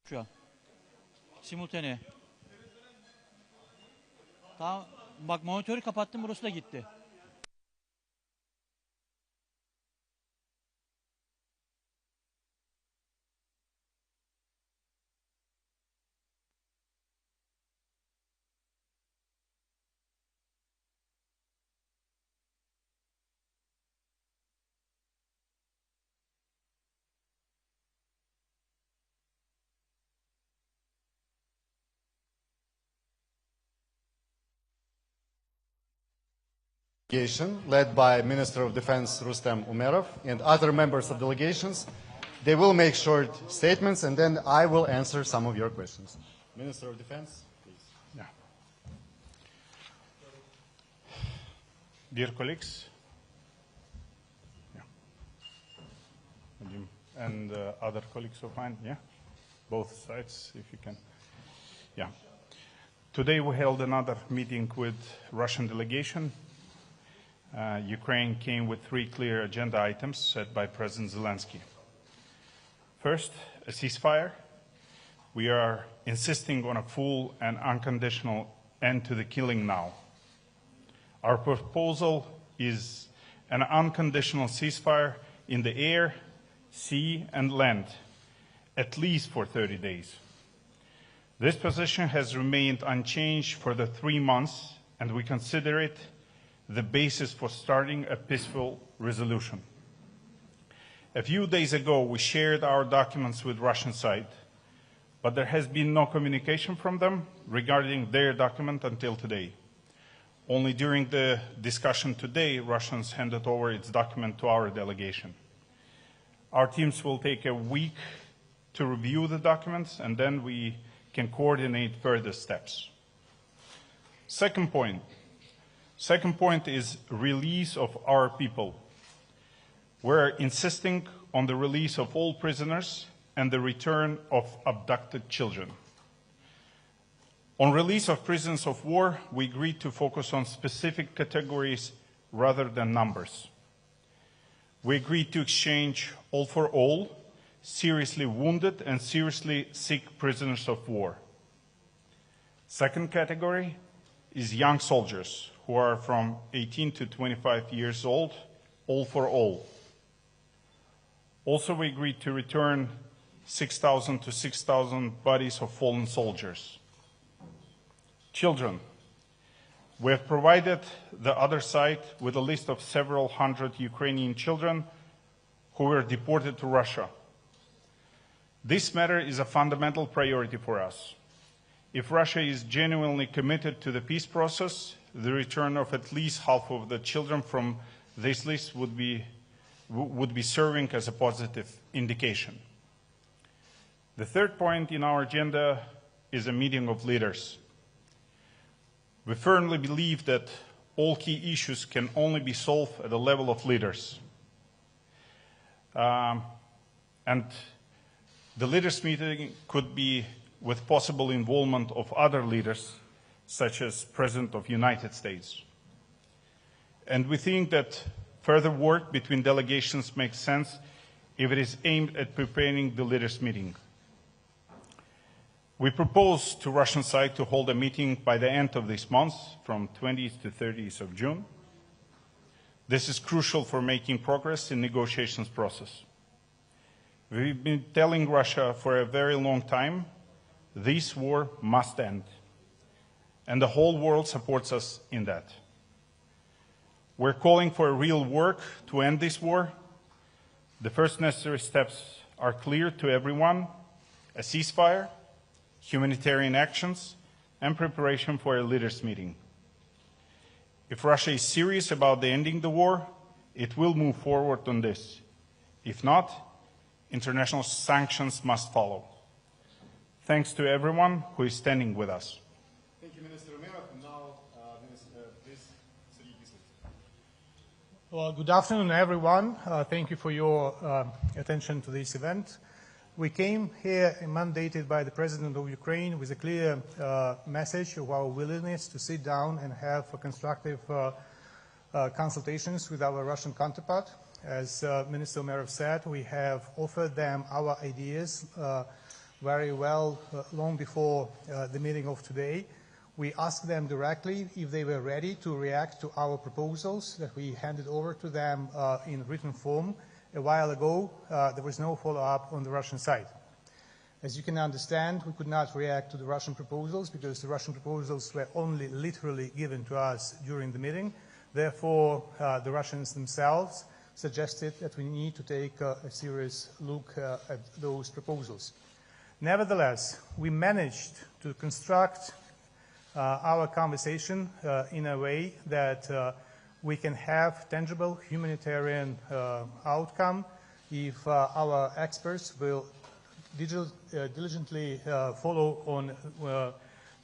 Şu an. Simultane. Tamam. Bak monitörü kapattım, burası da gitti. Delegation led by Minister of Defense Rustem Umerov and other members of delegations. They will make short statements and then I will answer some of your questions. Minister of Defense, please. Yeah. Dear colleagues, and other colleagues of mine, both sides, if you can. Today we held another meeting with Russian delegation. Ukraine came with 3 clear agenda items set by President Zelensky. First, a ceasefire. We are insisting on a full and unconditional end to the killing now. Our proposal is an unconditional ceasefire in the air, sea, and land, at least for 30 days. This position has remained unchanged for the 3 months, and we consider it the basis for starting a peaceful resolution. A few days ago, we shared our documents with Russian side, but there has been no communication from them regarding their document until today. Only during the discussion today, Russians handed over its document to our delegation. Our teams will take a week to review the documents, and then we can coordinate further steps. Second point is release of our people. We're insisting on the release of all prisoners and the return of abducted children. On release of prisoners of war, we agreed to focus on specific categories rather than numbers. We agreed to exchange all for all, seriously wounded and seriously sick prisoners of war. Second category is young soldiers who are from 18 to 25 years old, all for all. Also, we agreed to return 6,000 to 6,000 bodies of fallen soldiers. Children. We have provided the other side with a list of several hundred Ukrainian children who were deported to Russia. This matter is a fundamental priority for us. If Russia is genuinely committed to the peace process, the return of at least half of the children from this list would be serving as a positive indication. The third point in our agenda is a meeting of leaders. We firmly believe that all key issues can only be solved at the level of leaders. And the leaders' meeting could be with possible involvement of other leaders, such as President of the United States. And we think that further work between delegations makes sense if it is aimed at preparing the leaders' meeting. We propose to Russian side to hold a meeting by the end of this month, from 20th to 30th of June. This is crucial for making progress in negotiations process. We've been telling Russia for a very long time, this war must end. And the whole world supports us in that. We're calling for real work to end this war. The first necessary steps are clear to everyone: a ceasefire, humanitarian actions, and preparation for a leaders' meeting. If Russia is serious about ending the war, it will move forward on this. If not, international sanctions must follow. Thanks to everyone who is standing with us. Thank you, Minister Umerov. And now, please, Sergei Kislyak. Well, good afternoon, everyone. Thank you for your attention to this event. We came here mandated by the President of Ukraine with a clear message of our willingness to sit down and have constructive consultations with our Russian counterpart. As Minister Umerov said, we have offered them our ideas very well long before the meeting of today. We asked them directly if they were ready to react to our proposals that we handed over to them in written form. A while ago, there was no follow-up on the Russian side. As you can understand, we could not react to the Russian proposals because the Russian proposals were only literally given to us during the meeting. Therefore, the Russians themselves suggested that we need to take a serious look at those proposals. Nevertheless, we managed to construct our conversation in a way that we can have tangible humanitarian outcome if our experts will diligently follow on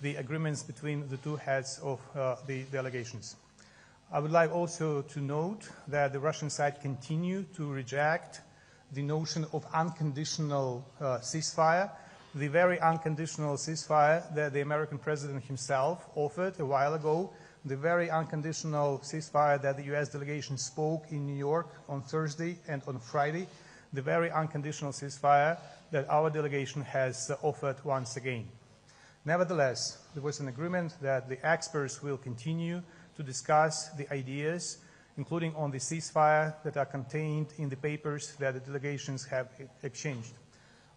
the agreements between the two heads of the delegations. I would like also to note that the Russian side continue to reject the notion of unconditional ceasefire, the very unconditional ceasefire that the American president himself offered a while ago, the very unconditional ceasefire that the US delegation spoke in New York on Thursday and on Friday, the very unconditional ceasefire that our delegation has offered once again. Nevertheless, there was an agreement that the experts will continue to discuss the ideas, including on the ceasefire, that are contained in the papers that the delegations have exchanged.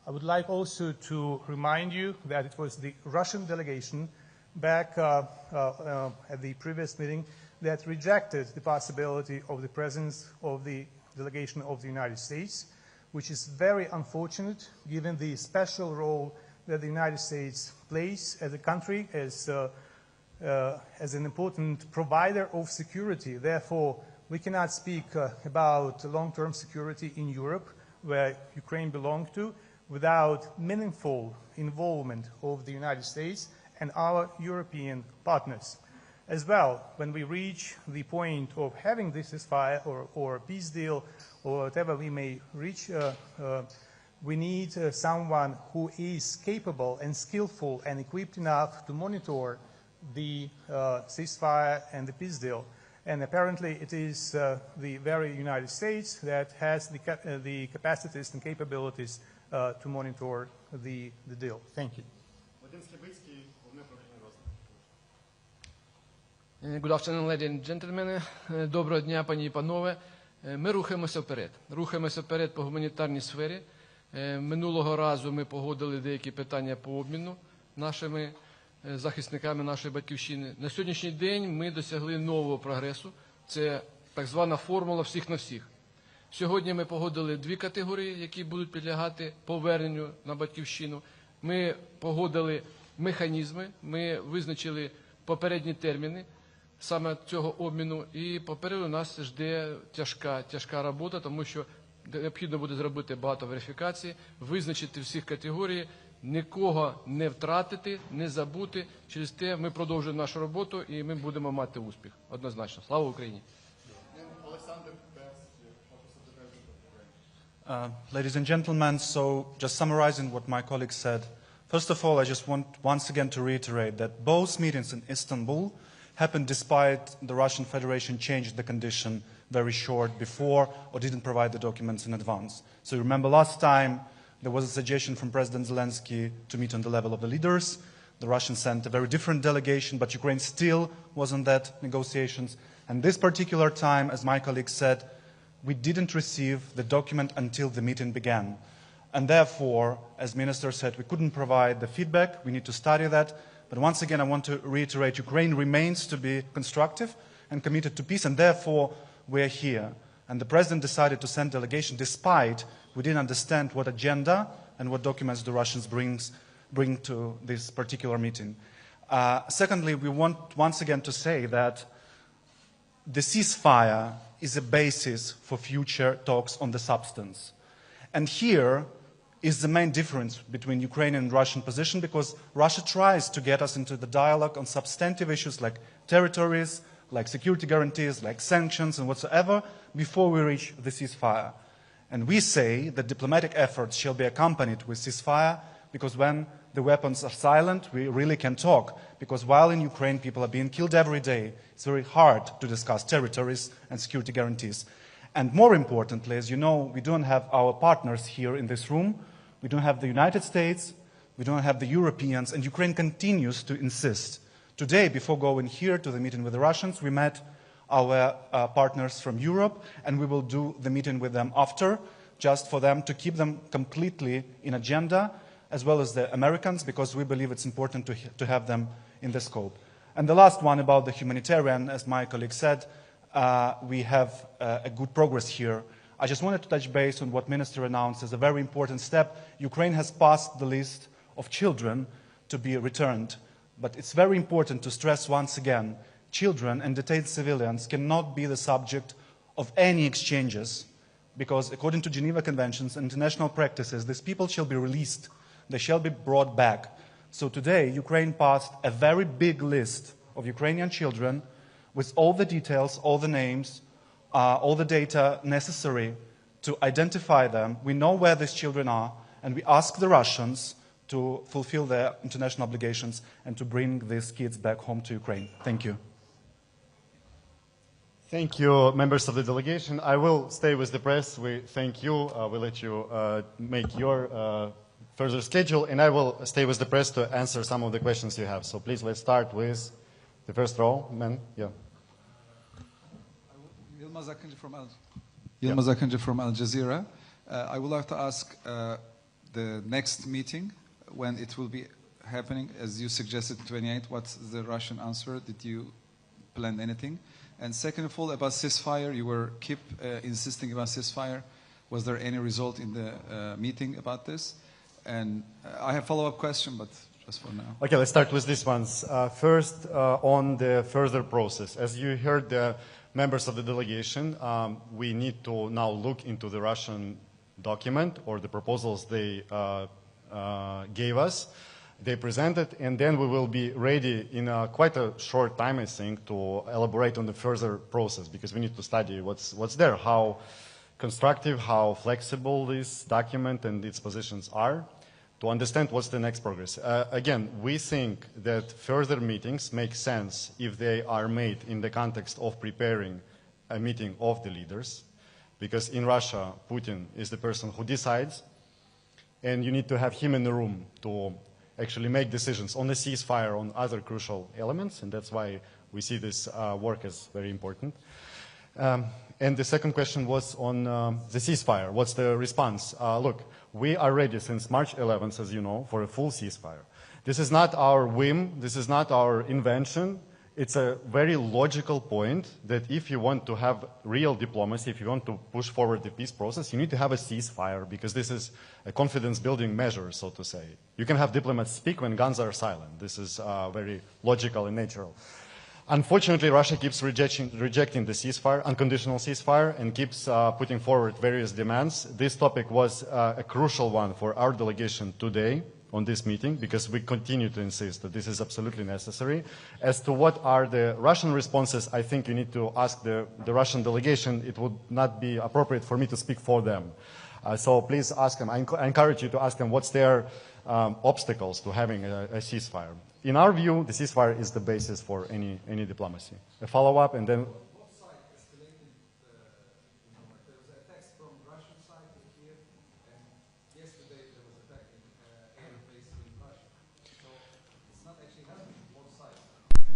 I would like also to remind you that it was the Russian delegation back at the previous meeting that rejected the possibility of the presence of the delegation of the United States, which is very unfortunate given the special role that the United States plays as a country, as an important provider of security. Therefore, we cannot speak about long-term security in Europe, where Ukraine belongs to, without meaningful involvement of the United States and our European partners. As well, when we reach the point of having this ceasefire or a peace deal or whatever we may reach, we need someone who is capable and skillful and equipped enough to monitor the ceasefire and the peace deal. And apparently it is the very United States that has the capacities and capabilities to monitor the deal. Thank you. Good afternoon, ladies and gentlemen. Доброго дня, пані і панове. Ми рухаємося вперед. Рухаємося вперед по гуманітарній сфері. Минулого разу ми погодили деякі питання по обміну нашими захисниками нашої батьківщини. На сьогоднішній день ми досягли нового прогресу. Це так звана формула всіх на всіх. Сьогодні ми погодили дві категорії, які будуть підлягати поверненню на батьківщину. Ми погодили механізми, ми визначили попередні терміни саме цього обміну, і попереду нас жде тяжка робота, тому що необхідно буде зробити багато верифікацій, визначити всіх категорій, нікого не втратити, не забути. Через те ми продовжуємо нашу роботу і ми будемо мати успіх. Однозначно. Слава Україні! Ladies and gentlemen, so just summarizing what my colleague said, first of all, I just want once again to reiterate that both meetings in Istanbul happened despite the Russian Federation changed the condition very short before or didn't provide the documents in advance. So you remember last time there was a suggestion from President Zelensky to meet on the level of the leaders. The Russians sent a very different delegation, but Ukraine still was on that negotiations. And this particular time, as my colleague said, we didn't receive the document until the meeting began. And therefore, as Minister said, we couldn't provide the feedback. We need to study that. But once again, I want to reiterate, Ukraine remains to be constructive and committed to peace, and therefore we're here. And the President decided to send delegation despite we didn't understand what agenda and what documents the Russians bring to this particular meeting. Secondly, we want once again to say that the ceasefire is a basis for future talks on the substance. And here is the main difference between Ukrainian and Russian position, because Russia tries to get us into the dialogue on substantive issues like territories, like security guarantees, like sanctions and whatsoever, before we reach the ceasefire. And we say that diplomatic efforts shall be accompanied with ceasefire, because when the weapons are silent, we really can talk. Because while in Ukraine people are being killed every day, it's very hard to discuss territories and security guarantees. And more importantly, as you know, we don't have our partners here in this room. We don't have the United States, We don't have the Europeans, and Ukraine continues to insist. Today, before going here to the meeting with the Russians, we met our partners from Europe, and we will do the meeting with them after, just for them to keep them completely in agenda, as well as the Americans, because we believe it's important to have them in the scope. And the last one about the humanitarian, as my colleague said, we have a good progress here. I just wanted to touch base on what Minister announced as a very important step. Ukraine has passed the list of children to be returned, but it's very important to stress once again, children and detained civilians cannot be the subject of any exchanges, because according to Geneva Conventions and international practices, these people shall be released, they shall be brought back. So today, Ukraine passed a very big list of Ukrainian children with all the details, all the names, all the data necessary to identify them. We know where these children are, and we ask the Russians to fulfill their international obligations and to bring these kids back home to Ukraine. Thank you. Thank you, members of the delegation. I will stay with the press. We thank you. We'll let you make your further schedule, and I will stay with the press to answer some of the questions you have. So please, let's start with the first row. Man, yeah. Yilmaz Akıncı from Al Jazeera. I would like to ask the next meeting, when it will be happening, as you suggested, 28, what's the Russian answer? Did you plan anything? And second of all, about ceasefire, you were insisting about ceasefire. Was there any result in the meeting about this? And I have a follow-up question, but just for now. Okay, let's start with these ones. First, on the further process. As you heard the members of the delegation, we need to now look into the Russian document or the proposals they gave us. They presented, and then we will be ready in quite a short time, I think, to elaborate on the further process, because we need to study what's there, how constructive, how flexible this document and its positions are, to understand what's the next progress. Again, we think that further meetings make sense if they are made in the context of preparing a meeting of the leaders, because in Russia, Putin is the person who decides, and you need to have him in the room to actually make decisions on the ceasefire, on other crucial elements, and that's why we see this work as very important. And the second question was on the ceasefire. What's the response? Look, we are ready since March 11th, as you know, for a full ceasefire. This is not our whim, this is not our invention. It's a very logical point that if you want to have real diplomacy, if you want to push forward the peace process, you need to have a ceasefire, because this is a confidence-building measure, so to say. You can have diplomats speak when guns are silent. This is very logical and natural. Unfortunately, Russia keeps rejecting the ceasefire, unconditional ceasefire, and keeps putting forward various demands. This topic was a crucial one for our delegation today on this meeting, because we continue to insist that this is absolutely necessary. As to what are the Russian responses, I think you need to ask the Russian delegation. It would not be appropriate for me to speak for them. So please ask them. I encourage you to ask them what's their obstacles to having a ceasefire. In our view, the ceasefire is the basis for any diplomacy. A follow-up, and then...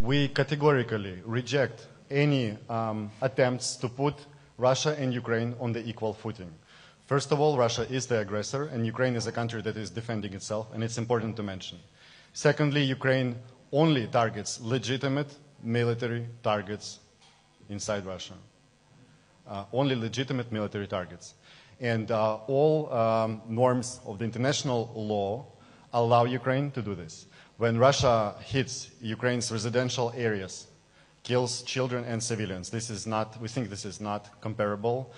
We categorically reject any attempts to put Russia and Ukraine on the equal footing. First of all, Russia is the aggressor, and Ukraine is a country that is defending itself, and it's important to mention. Secondly, Ukraine only targets legitimate military targets inside Russia. Only legitimate military targets. And all norms of the international law allow Ukraine to do this. When Russia hits Ukraine's residential areas, kills children and civilians, we think this is not comparable.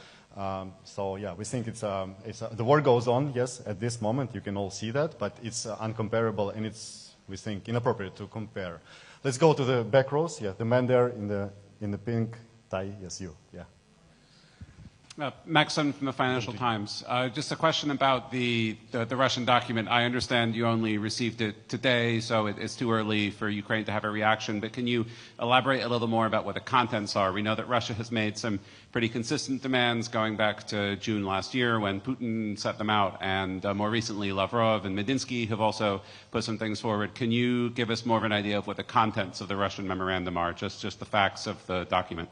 So yeah, we think the war goes on, yes, at this moment, you can all see that, but it's uncomparable, and it's, we think, inappropriate to compare. Let's go to the back rows. Yeah, the man there in the pink tie. Yes, you. Yeah. Maxim from the Financial Times. Just a question about the Russian document. I understand you only received it today, so it's too early for Ukraine to have a reaction, but can you elaborate a little more about what the contents are? We know that Russia has made some pretty consistent demands going back to June last year when Putin set them out, and more recently Lavrov and Medinsky have also put some things forward. Can you give us more of an idea of what the contents of the Russian memorandum are, just the facts of the document?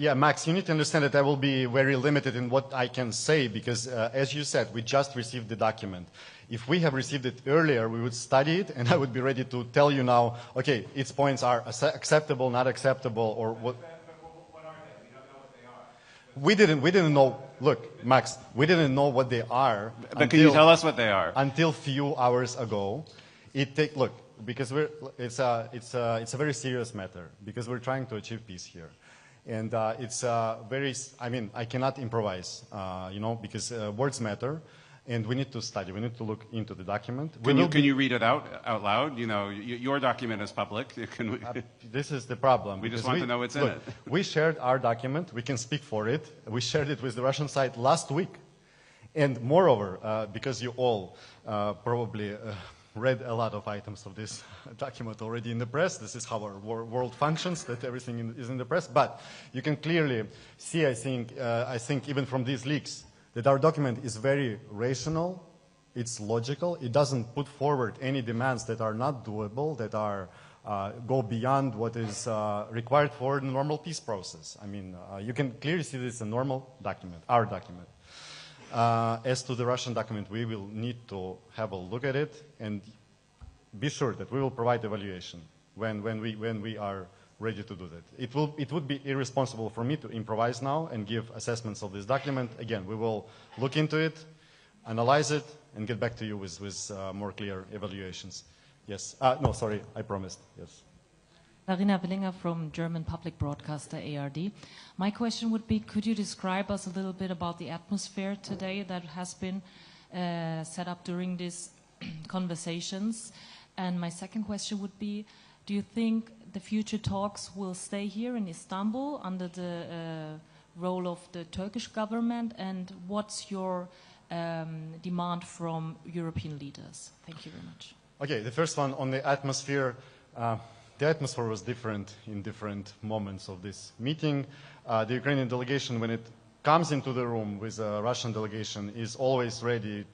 Yeah, Max, you need to understand that I will be very limited in what I can say because, as you said, we just received the document. If we have received it earlier, we would study it, and I would be ready to tell you now, okay, its points are acceptable, not acceptable, or what. What are they? We don't know what they are. We didn't know. Look, Max, we didn't know what they are. But can you tell us what they are? Until few hours ago, look, because it's a very serious matter because we're trying to achieve peace here. And it's I cannot improvise, because words matter, and we need to study. We need to look into the document. Can you read it out loud? You know, your document is public. This is the problem. We just want to know what's in it. We shared our document. We can speak for it. We shared it with the Russian side last week. And moreover, because you all probably read a lot of items of this document already in the press. This is how our world functions, that everything is in the press. But you can clearly see, I think even from these leaks, that our document is very rational, it's logical, it doesn't put forward any demands that are not doable, that are go beyond what is required for the normal peace process. I mean, you can clearly see this is a normal document, our document. As to the Russian document, we will need to have a look at it and be sure that we will provide evaluation when we are ready to do that. It would be irresponsible for me to improvise now and give assessments of this document. Again, we will look into it, analyze it, and get back to you with more clear evaluations. Yes. No, sorry, I promised. Yes. Larina Willinger from German public broadcaster ARD. My question would be, could you describe us a little bit about the atmosphere today that has been set up during these conversations? And my second question would be, do you think the future talks will stay here in Istanbul under the role of the Turkish government? And what's your demand from European leaders? Thank you very much. Okay, the first one on the atmosphere. The atmosphere was different in different moments of this meeting. The Ukrainian delegation, when it comes into the room with a Russian delegation, is always ready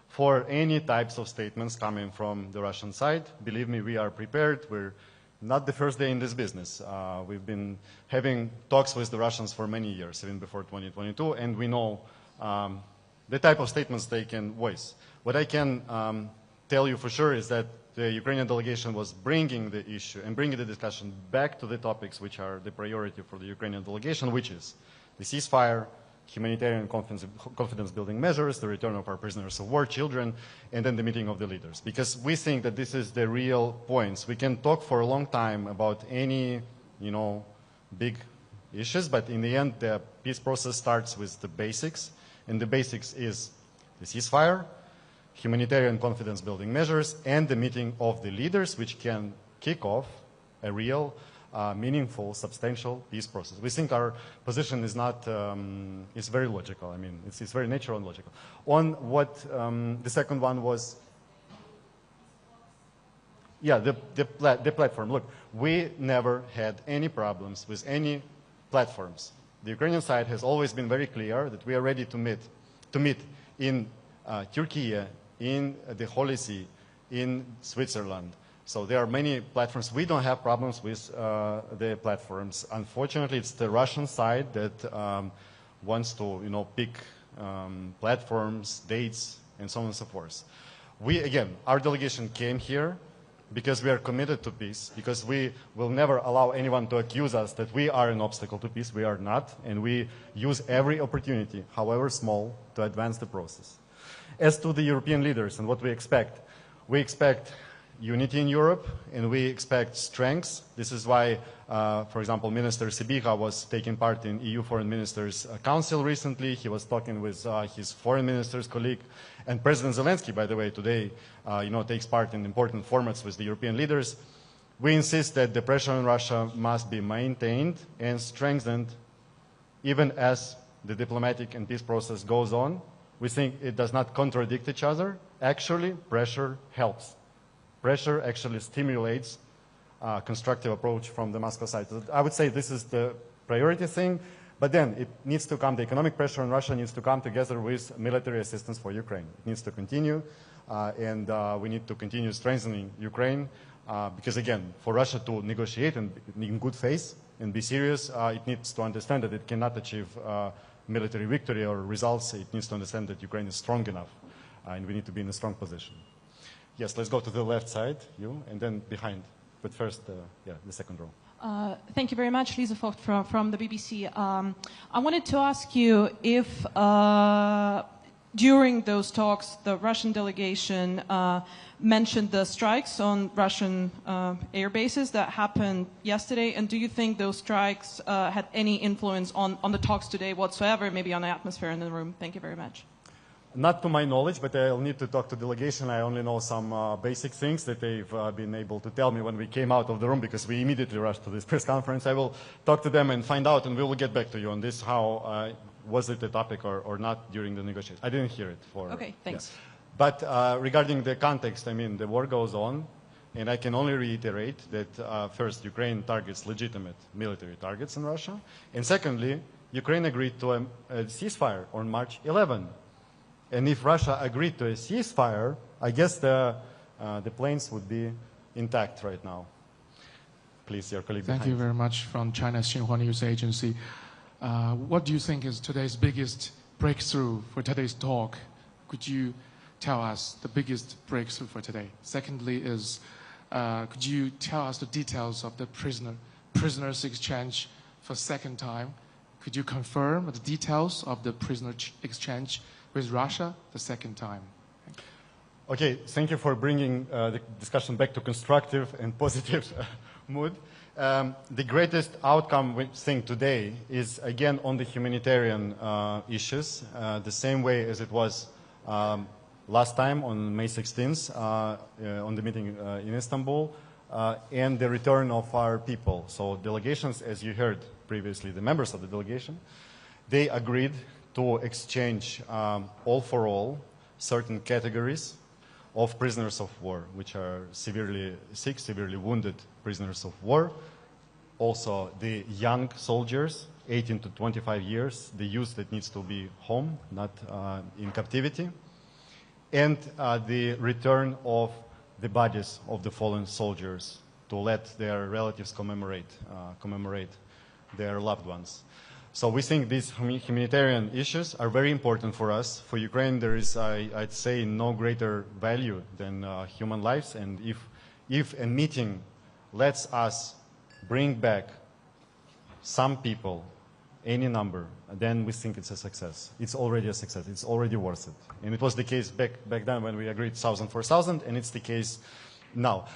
for any types of statements coming from the Russian side. Believe me, we are prepared. We're not the first day in this business. We've been having talks with the Russians for many years, even before 2022, and we know the type of statements they can voice. What I can tell you for sure is that the Ukrainian delegation was bringing the issue and bringing the discussion back to the topics which are the priority for the Ukrainian delegation, which is the ceasefire, humanitarian confidence-building measures, the return of our prisoners of war, children, and then the meeting of the leaders. Because we think that this is the real points. We can talk for a long time about any, big issues, but in the end, the peace process starts with the basics, and the basics is the ceasefire, humanitarian confidence-building measures, and the meeting of the leaders, which can kick off a real, meaningful, substantial peace process. We think our position is not, it's very logical. I mean, it's very natural and logical. On what the second one was, yeah, the platform. Look, we never had any problems with any platforms. The Ukrainian side has always been very clear that we are ready to meet in Turkey, in the Holy See, in Switzerland. So there are many platforms. We don't have problems with the platforms. Unfortunately, it's the Russian side that wants to, pick platforms, dates, and so on and so forth. Our delegation came here because we are committed to peace, because we will never allow anyone to accuse us that we are an obstacle to peace. We are not, and we use every opportunity, however small, to advance the process. As to the European leaders and what we expect unity in Europe, and we expect strengths. This is why, for example, Minister Sibiha was taking part in EU Foreign Ministers' Council recently. He was talking with his foreign minister's colleague. And President Zelensky, by the way, today, takes part in important formats with the European leaders. We insist that the pressure on Russia must be maintained and strengthened even as the diplomatic and peace process goes on. We think it does not contradict each other. Actually, pressure helps. Pressure actually stimulates a constructive approach from the Moscow side. So I would say this is the priority thing, but then it needs to come, the economic pressure on Russia needs to come together with military assistance for Ukraine. It needs to continue, and we need to continue strengthening Ukraine, because again, for Russia to negotiate and in good faith and be serious, it needs to understand that it cannot achieve military victory or results. It needs to understand that Ukraine is strong enough, and we need to be in a strong position. Yes, let's go to the left side, you, and then behind. But first, the second row. Thank you very much, Lisa Vogt from the BBC. I wanted to ask you if during those talks the Russian delegation mentioned the strikes on Russian air bases that happened yesterday, and do you think those strikes had any influence on the talks today whatsoever, maybe on the atmosphere in the room? Thank you very much. Not to my knowledge, but I'll need to talk to delegation. I only know some basic things that they've been able to tell me when we came out of the room, because we immediately rushed to this press conference. I will talk to them and find out, and we will get back to you on this, how was it a topic or not during the negotiations. I didn't hear it. Okay, thanks. Yeah. But regarding the context, I mean, the war goes on, and I can only reiterate that first, Ukraine targets legitimate military targets in Russia, and secondly, Ukraine agreed to a ceasefire on March 11. And if Russia agreed to a ceasefire, I guess the planes would be intact right now. Please, your colleague behind. Thank you very much. From China's Xinhua News Agency. What do you think is today's biggest breakthrough for today's talk? Could you tell us the biggest breakthrough for today? Secondly could you tell us the details of the prisoners exchange for second time? Could you confirm the details of the prisoner exchange with Russia the second time? Okay, thank you for bringing the discussion back to constructive and positive mood. The greatest outcome we think today is again on the humanitarian issues, the same way as it was last time on May 16th on the meeting in Istanbul, and the return of our people. So delegations, as you heard previously, the members of the delegation, they agreed to exchange all for all certain categories of prisoners of war, which are severely sick, severely wounded prisoners of war. Also the young soldiers, 18 to 25 years, the youth that needs to be home, not in captivity. And the return of the bodies of the fallen soldiers to let their relatives commemorate their loved ones. So we think these humanitarian issues are very important for us. For Ukraine, there is, I'd say, no greater value than human lives. And if a meeting lets us bring back some people, any number, then we think it's a success. It's already a success. It's already worth it. And it was the case back then when we agreed 1,000 for 1,000, and it's the case now.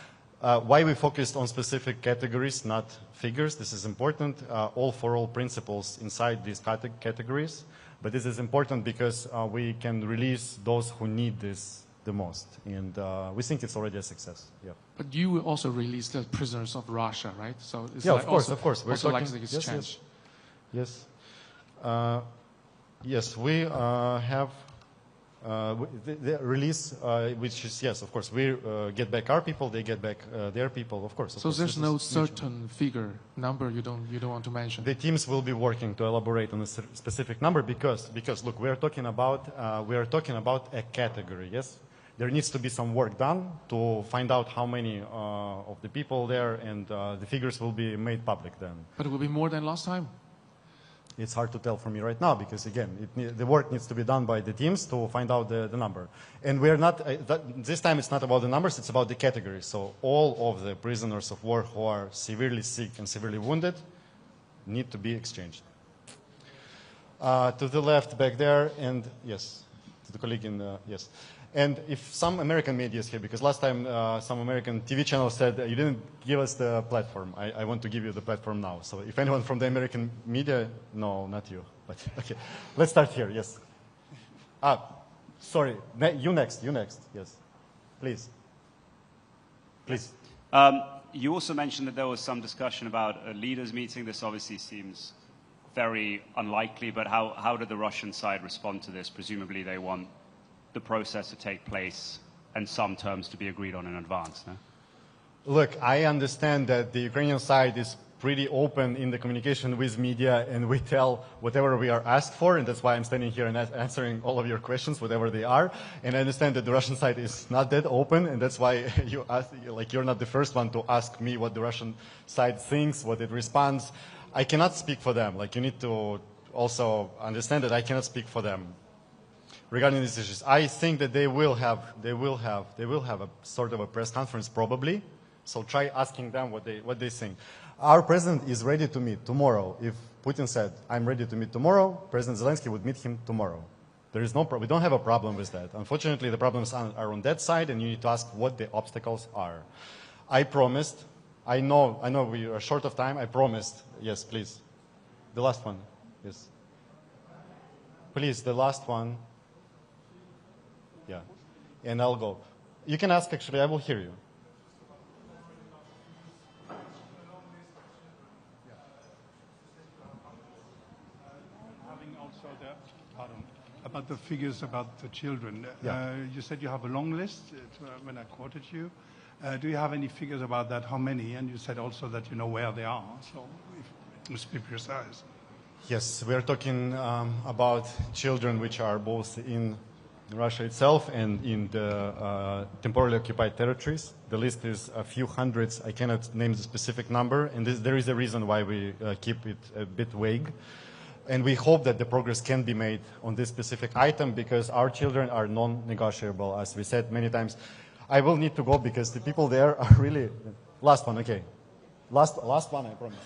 Why we focused on specific categories, not figures, this is important. All for all principles inside these categories. But this is important because we can release those who need this the most. And we think it's already a success. Yeah. But you will also release the prisoners of Russia, right? So it's yeah, like of course. We're also talking, like the exchange. Yes. Yes, we have the release, which is, yes, of course, we get back our people, they get back their people, of course. So there's no certain figure, number you don't want to mention? The teams will be working to elaborate on a specific number because look, we are talking about a category, yes? There needs to be some work done to find out how many of the people there, and the figures will be made public then. But it will be more than last time? It's hard to tell for me right now because, again, the work needs to be done by the teams to find out the number. And we're not, this time it's not about the numbers, it's about the categories. So all of the prisoners of war who are severely sick and severely wounded need to be exchanged. To the left back there, and yes, to the colleague in the, yes. And if some American media is here, because last time some American TV channel said you didn't give us the platform. I want to give you the platform now. So if anyone from the American media, no, not you. But okay, let's start here. Yes. Sorry, you next. Yes, please. You also mentioned that there was some discussion about a leaders' meeting. This obviously seems very unlikely, but how did the Russian side respond to this? Presumably they want the process to take place and some terms to be agreed on in advance, no? Look, I understand that the Ukrainian side is pretty open in the communication with media, and we tell whatever we are asked for, and that's why I'm standing here and answering all of your questions, whatever they are. And I understand that the Russian side is not that open, and that's why you're not the first one to ask me what the Russian side thinks, what it responds. I cannot speak for them. You need to also understand that I cannot speak for them regarding these issues. I think that they will have a sort of a press conference probably. So try asking them what they think. Our president is ready to meet tomorrow. If Putin said, I'm ready to meet tomorrow, President Zelensky would meet him tomorrow. There is no we don't have a problem with that. Unfortunately, the problems are on that side, and you need to ask what the obstacles are. I promised, I know we are short of time, I promised, yes, please. The last one, yes. Please, the last one. Yeah, and I'll go. You can ask, actually, I will hear you. About the figures about the children. Yeah. You said you have a long list when I quoted you. Do you have any figures about that? How many? And you said also that you know where they are. So if it must be precise. Yes, we are talking about children which are both in Russia itself and in the temporarily occupied territories. The list is a few hundreds. I cannot name the specific number, and there is a reason why we keep it a bit vague. And we hope that the progress can be made on this specific item because our children are non-negotiable, as we said many times. I will need to go because the people there are really... Last one, okay. Last one, I promise.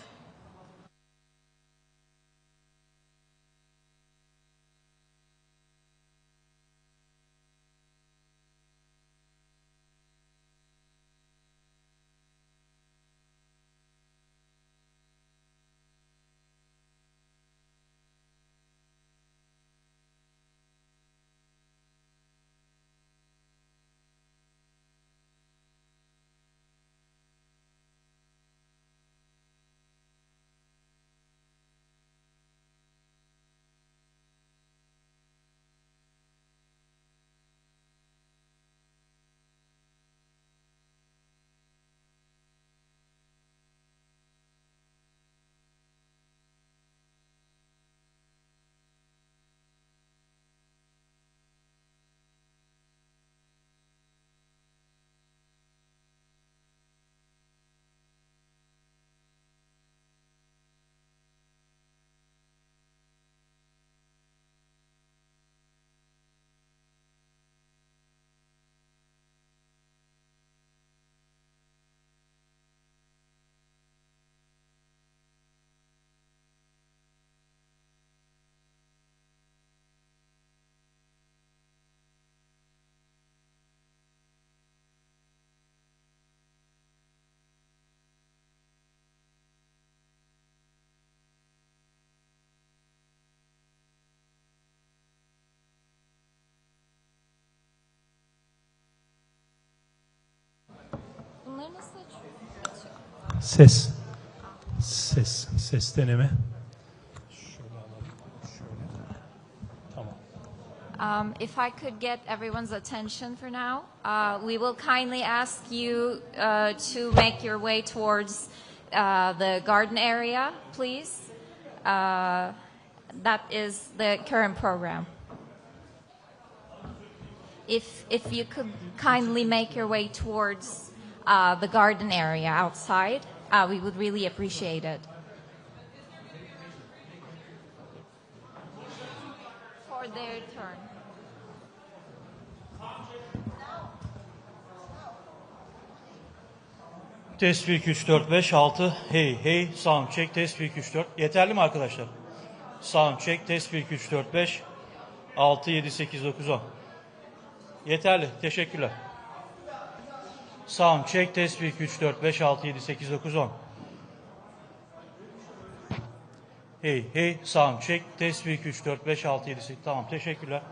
Ses deneme. If I could get everyone's attention for now, we will kindly ask you to make your way towards the garden area, please. That is the current program. If you could kindly make your way towards the garden area outside, we would really appreciate it. For their turn. Test 1, 2, 3, 4, 5, 6. Hey, hey. Sound check. Test 1, 2, 3, 4. Yeterli mi arkadaşlar? Sound check. Test 1, 2, 3, 4, 5, 6, 7, 8, 9, 10. Yeterli. Teşekkürler. Sound check. Test 1, 2, 3, 4, 5, 6, 7, 8, 9, 10. Hey, hey. Sound check. Test 1, 2, 3, 4, 5, 6, 7, 8. Tamam. Teşekkürler.